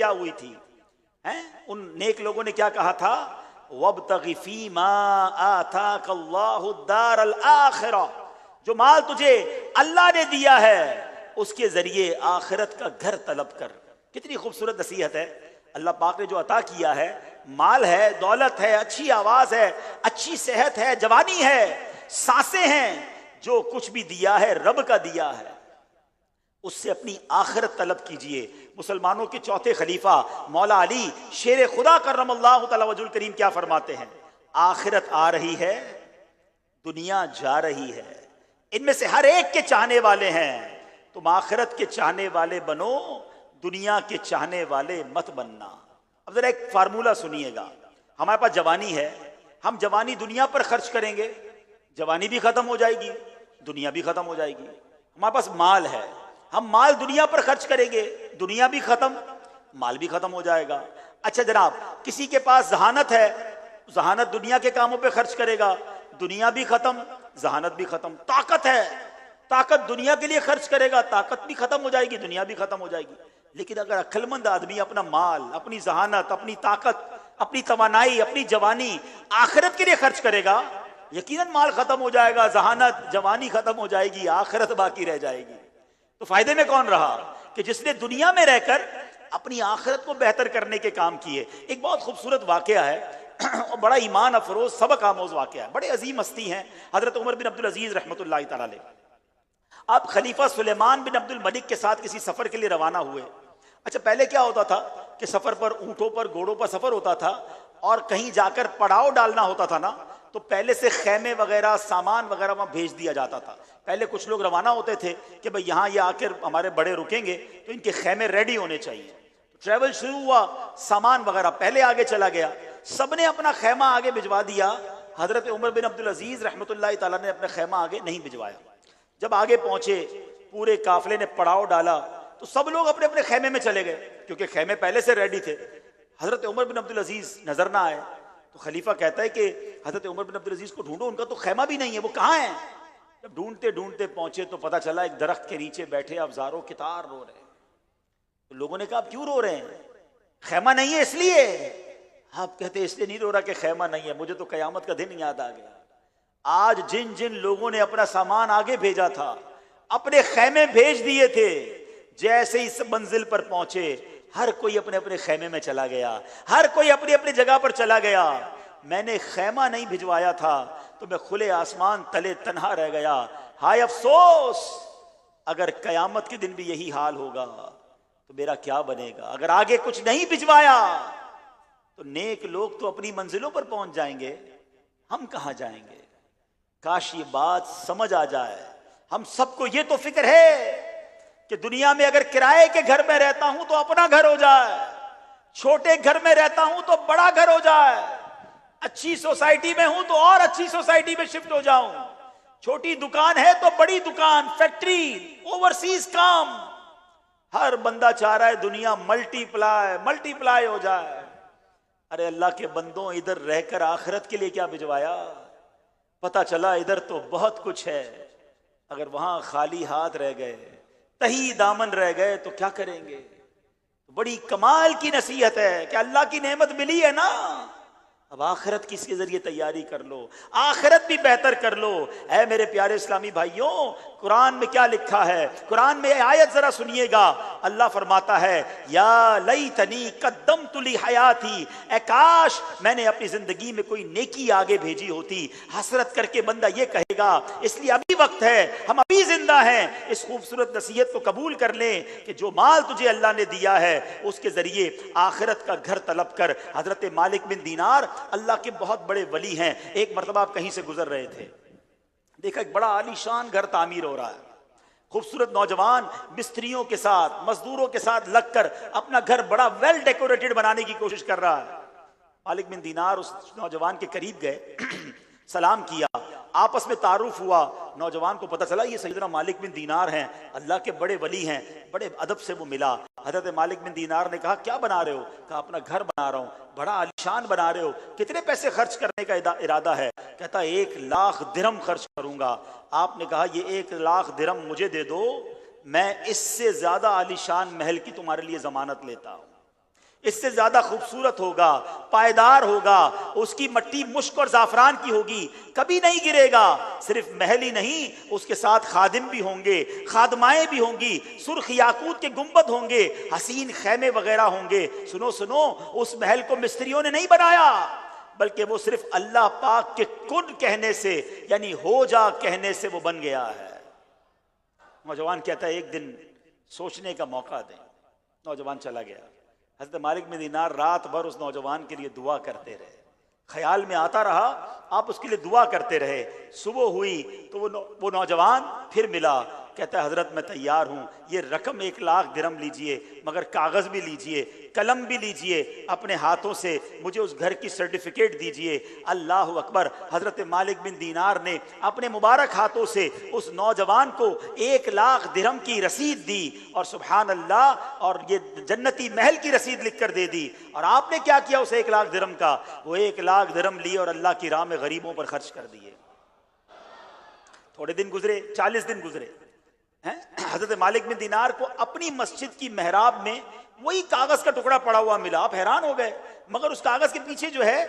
क्या हुई थी? हैं? उन नेक लोगों ने क्या कहा था? वब्तगी फीमा आताकल्लाहु दारल आखिरा, जो माल तुझे अल्लाह ने दिया है उसके जरिए आखिरत का घर तलब कर। कितनी खूबसूरत नसीहत है। अल्लाह पाक ने जो अता किया है, माल है, दौलत है, अच्छी आवाज है, अच्छी सेहत है, जवानी है, सांसें हैं, जो कुछ भी दिया है रब का दिया है, उससे अपनी आखिरत तलब कीजिए। मुसलमानों के चौथे खलीफा मौला अली शेर खुदा करमल्लाहु तआला वजहुल करीम क्या फरमाते हैं? आखिरत आ रही है, दुनिया जा रही है, इनमें से हर एक के चाहने वाले हैं। तुम आखिरत के चाहने वाले बनो, दुनिया के चाहने वाले मत बनना। अब जरा एक फार्मूला सुनिएगा। हमारे पास जवानी है, हम जवानी दुनिया पर खर्च करेंगे, जवानी भी खत्म हो जाएगी, दुनिया भी खत्म हो जाएगी। हमारे पास माल है, हम माल दुनिया पर खर्च करेंगे, दुनिया भी खत्म, माल भी खत्म हो जाएगा। अच्छा जनाब, किसी के पास जहानत है, जहानत दुनिया के कामों पे खर्च करेगा, दुनिया भी खत्म, जहानत भी खत्म। ताकत है, ताकत दुनिया के लिए खर्च करेगा, ताकत भी खत्म हो जाएगी, दुनिया भी खत्म हो जाएगी। लेकिन अगर अक्लमंद आदमी अपना माल, अपनी जहानत, अपनी ताकत, अपनी तवानाई, अपनी जवानी आखिरत के लिए खर्च करेगा, यकीनन माल खत्म हो जाएगा, जहानत जवानी खत्म हो जाएगी, आखिरत बाकी रह जाएगी। तो फायदे में कौन रहा? कि जिसने दुनिया में रहकर अपनी आखिरत को बेहतर करने के काम किए। एक बहुत खूबसूरत वाकया है और बड़ा ईमान अफरोज सबक आमोज वाकया है। बड़े अजीम हस्ती हैं हजरत उमर बिन अब्दुल अजीज रहमतुल्लाहि तआला अलैह। आप खलीफा सुलेमान बिन अब्दुल मलिक के साथ किसी सफर के लिए रवाना हुए। अच्छा, पहले क्या होता था कि सफर पर ऊंटों पर, घोड़ों पर सफर होता था और कहीं जाकर पड़ाव डालना होता था ना, तो पहले से खेमे वगैरह, सामान वगैरह वहां भेज दिया जाता था। पहले कुछ लोग रवाना होते थे कि भाई यहाँ ये आकर हमारे बड़े रुकेंगे तो इनके खेमे रेडी होने चाहिए। तो ट्रैवल शुरू हुआ, सामान वगैरह पहले आगे चला गया, सबने अपना खेमा आगे भिजवा दिया। हजरत उमर बिन अब्दुल अजीज रहमतुल्लाहि तआला ने अपना खेमा आगे नहीं भिजवाया। जब आगे पहुंचे, पूरे काफिले ने पड़ाव डाला, तो सब लोग अपने अपने खेमे में चले गए, क्योंकि खेमे पहले से रेडी थे। हजरत उमर बिन अब्दुल अजीज नजर ना आए, तो खलीफा कहता है कि हजरत उमर बिन अब्दुल अजीज को ढूंढो, उनका तो खेमा भी नहीं है, वो कहाँ है? जब ढूंढते ढूंढते पहुंचे तो पता चला एक दरख्त के नीचे बैठे अफजारों कितार रो रहे हैं। तो लोगों ने कहा आप क्यों रो रहे हैं? खेमा नहीं है इसलिए। आप कहते इसलिए नहीं रो रहा कि खेमा नहीं है, मुझे तो कयामत का दिन याद आ गया। आज जिन जिन लोगों ने अपना सामान आगे भेजा था, अपने खेमे भेज दिए थे, जैसे इस मंजिल पर पहुंचे हर कोई अपने अपने खेमे में चला गया, हर कोई अपनी अपनी जगह पर चला गया। मैंने खेमा नहीं भिजवाया था तो मैं खुले आसमान तले तन्हा रह गया। हाय अफसोस, अगर कयामत के दिन भी यही हाल होगा तो मेरा क्या बनेगा? अगर आगे कुछ नहीं भिजवाया तो नेक लोग तो अपनी मंजिलों पर पहुंच जाएंगे, हम कहां जाएंगे? काश ये बात समझ आ जाए। हम सबको ये तो फिक्र है कि दुनिया में अगर किराए के घर में रहता हूं तो अपना घर हो जाए, छोटे घर में रहता हूं तो बड़ा घर हो जाए, अच्छी सोसाइटी में हूं तो और अच्छी सोसाइटी में शिफ्ट हो जाऊं, छोटी दुकान है तो बड़ी दुकान, फैक्ट्री, ओवरसीज काम। हर बंदा चाह रहा है दुनिया मल्टीप्लाई हो जाए। अरे अल्लाह के बंदों, इधर रहकर आखिरत के लिए क्या भिजवाया? पता चला इधर तो बहुत कुछ है, अगर वहां खाली हाथ रह गए, तही दामन रह गए तो क्या करेंगे? तो बड़ी कमाल की नसीहत है कि अल्लाह की नेमत मिली है ना, अब आखिरत की इसके जरिए तैयारी कर लो, आखिरत भी बेहतर कर लो। ऐ मेरे प्यारे इस्लामी भाइयों, कुरान में क्या लिखा है? कुरान में आयत जरा सुनिएगा। अल्लाह फरमाता है, या लैतनी कद्दमतु ली हयाती, ऐ काश मैंने अपनी जिंदगी में कोई नेकी आगे भेजी होती। हसरत करके बंदा ये कहेगा। इसलिए अभी वक्त है, हम अभी जिंदा हैं, इस खूबसूरत नसीहत को कबूल कर लें कि जो माल तुझे अल्लाह ने दिया है उसके जरिए आखिरत का घर तलब कर। हजरत मालिक बिन दीनार अल्लाह के बहुत बड़े वली हैं। एक मर्तबा आप कहीं से गुजर रहे थे, देखा एक बड़ा आलीशान घर तामीर हो रहा है। खूबसूरत नौजवान मिस्त्रियों के साथ, मजदूरों के साथ लगकर अपना घर बड़ा वेल डेकोरेटेड बनाने की कोशिश कर रहा है। मालिक बिन दीनार उस नौजवान के करीब गए, सलाम किया, आपस में तारुफ हुआ। नौजवान को पता चला ये सैयदना मालिक बिन दीनार हैं, अल्लाह के बड़े वली हैं। बड़े अदब से वो मिला। हजरत मालिक बिन दीनार ने कहा क्या बना रहे हो? कहा अपना घर बना रहा हूँ। बड़ा आलीशान बना रहे हो, कितने पैसे खर्च करने का इरादा है? कहता 1 लाख दिरहम खर्च करूंगा। आपने कहा ये 1 लाख दिरहम मुझे दे दो, मैं इससे ज्यादा आलीशान महल की तुम्हारे लिए जमानत लेता हूं। इससे ज्यादा खूबसूरत होगा, पायदार होगा, उसकी मट्टी मुश्क और जाफरान की होगी, कभी नहीं गिरेगा। सिर्फ महल ही नहीं, उसके साथ खादिम भी होंगे, खादमाएं भी होंगी, सुर्ख याकूत के गुंबद होंगे, हसीन खैमे वगैरह होंगे। सुनो सुनो, उस महल को मिस्त्रियों ने नहीं बनाया, बल्कि वो सिर्फ अल्लाह पाक के कुन कहने से, यानी हो जा कहने से वो बन गया है। नौजवान कहता है एक दिन सोचने का मौका दें। नौजवान चला गया। हज़रत मालिक बिन दीनार रात भर उस नौजवान के लिए दुआ करते रहे, ख्याल में आता रहा, आप उसके लिए दुआ करते रहे। सुबह हुई तो वो नौजवान फिर मिला, कहता है हजरत मैं तैयार हूँ, ये रकम 1 लाख दिरहम लीजिए, मगर कागज़ भी लीजिए, कलम भी लीजिए, अपने हाथों से मुझे उस घर की सर्टिफिकेट दीजिए। अल्लाह अकबर। हजरत मालिक बिन दीनार ने अपने मुबारक हाथों से उस नौजवान को 1 लाख दिरहम की रसीद दी, और सुबहान अल्लाह, और ये जन्नती महल की रसीद लिख कर दे दी। और आपने क्या किया उस 1 लाख दिरहम का? वो 1 लाख दिरहम लिए और अल्लाह की राह में गरीबों पर खर्च कर दिए। थोड़े दिन गुजरे, 40 दिन गुजरे हैं, हजरत मालिक बिन दीनार को अपनी मस्जिद की मेहराब में वही कागज का टुकड़ा पड़ा हुआ मिला। आप हैरान हो गए, मगर उस कागज के पीछे जो है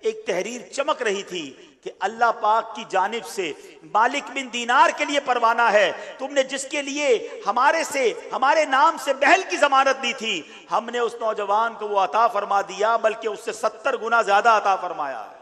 एक तहरीर चमक रही थी कि अल्लाह पाक की जानिब से मालिक बिन दीनार के लिए परवाना है, तुमने जिसके लिए हमारे नाम से महल की जमानत दी थी, हमने उस नौजवान को वो अता फरमा दिया, बल्कि उससे 70 गुना ज्यादा अता फरमाया है।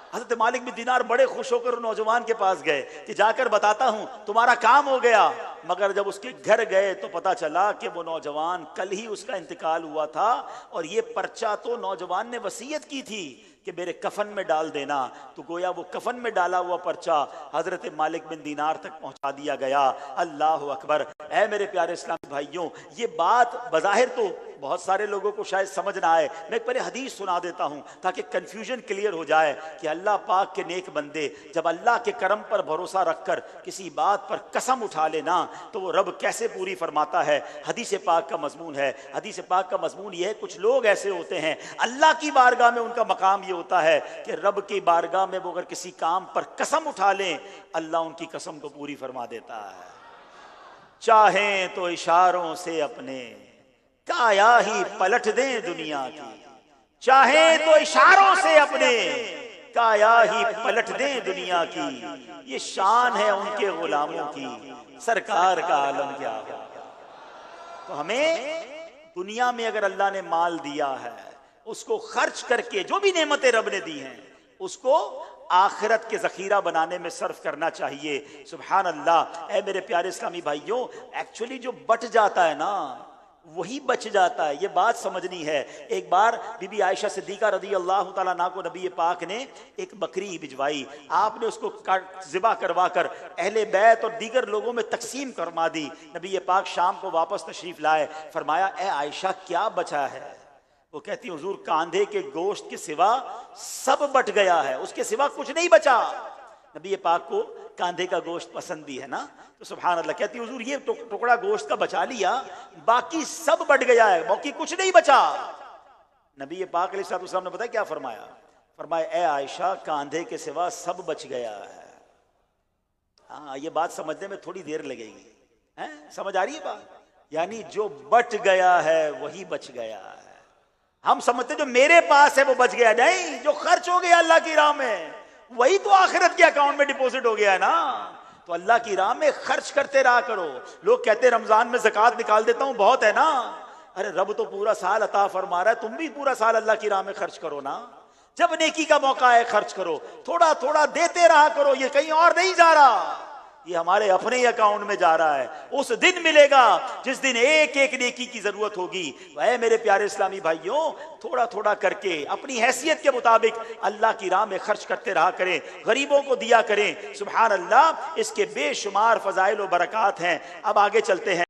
हज़रत मालिक बिन दीनार बड़े खुश होकर नौजवान के पास गए कि जाकर बताता हूं तुम्हारा काम हो गया। मगर जब उसके घर गए तो पता चला कि वो नौजवान कल ही उसका इंतकाल हुआ था, और ये पर्चा तो नौजवान ने वसीयत की थी कि मेरे कफन में डाल देना। तो गोया वो कफन में डाला हुआ पर्चा हजरत मालिक बिन दीनार तक पहुंचा दिया गया। अल्लाह अकबर। ऐ मेरे प्यारे इस्लामी भाइयों, ये बात बज़ाहिर तो बहुत सारे लोगों को शायद समझ ना आए, मैं एक पहले हदीस सुना देता हूं ताकि कंफ्यूजन क्लियर हो जाए कि अल्लाह पाक के नेक बंदे जब अल्लाह के करम पर भरोसा रखकर किसी बात पर कसम उठा लेना तो वो रब कैसे पूरी फरमाता है। हदीस पाक का मजमून है, हदीस पाक का मजमून ये है, कुछ लोग ऐसे होते हैं अल्लाह की बारगाह में उनका मकाम ये होता है कि रब की बारगाह में वो अगर किसी काम पर कसम उठा लें, अल्लाह उनकी कसम को पूरी फरमा देता है। चाहें तो इशारों से अपने काया ही पलट दें दुनिया की, चाहें तो इशारों से अपने काया ही पलट दें दुनिया की। ये शान है उनके गुलामों की, सरकार का आलम क्या है। तो हमें दुनिया में अगर अल्लाह ने माल दिया है, उसको खर्च करके जो भी नेमतें रब ने दी हैं उसको आखिरत के जखीरा बनाने में सर्फ करना चाहिए। सुभान अल्लाह। ऐ मेरे प्यारे इस्लामी भाइयों, एक्चुअली जो बच जाता है ना वही बच जाता है, ये बात समझनी है। एक बार बीबी आयशा सिद्दीका रदी अल्लाह तआला अन्हा को नबी पाक ने एक बकरी भिजवाई, आपने उसको ज़िबा करवा कर अहले बैत और दीगर लोगों में तकसीम करवा दी। नबी पाक शाम को वापस तशरीफ लाए, फरमाया ए आयशा क्या बचा है? वो कहती हुजूर कांधे के गोश्त के सिवा सब बट गया है, उसके सिवा कुछ नहीं बचा। नबी पाक को कांधे का गोश्त पसंद भी है ना, तो सुभान अल्लाह। कहती हुजूर ये टुकड़ा गोश्त का बचा लिया, बाकी सब बट गया है, बाकी कुछ नहीं बचा। नबी पाक अलैहिस्सलाम ने बताया क्या फरमाया? फरमाया ए आयशा कांधे के सिवा सब बच गया है। हाँ, ये बात समझने में थोड़ी देर लगेगी, हैं? समझ आ रही है बात? यानी जो बच गया है वही बच गया है। हम समझते जो मेरे पास है वो बच गया, नहीं, जो खर्च हो गया अल्लाह की राह में वही तो आखिरत के अकाउंट में डिपॉजिट हो गया है ना। तो अल्लाह की राह में खर्च करते रहा करो। लोग कहते हैं रमजान में ज़कात निकाल देता हूं, बहुत है ना। अरे रब तो पूरा साल अता फरमा रहा है, तुम भी पूरा साल अल्लाह की राह में खर्च करो ना। जब नेकी का मौका है खर्च करो, थोड़ा थोड़ा देते रहा करो, ये कहीं और नहीं जा रहा, ये हमारे अपने ही अकाउंट में जा रहा है। उस दिन मिलेगा जिस दिन एक एक नेकी की जरूरत होगी। वह मेरे प्यारे इस्लामी भाइयों, थोड़ा थोड़ा करके अपनी हैसियत के मुताबिक अल्लाह की राह में खर्च करते रहा करें, गरीबों को दिया करें। सुभान अल्लाह, इसके बेशुमार फजाइल और बरकत हैं। अब आगे चलते हैं।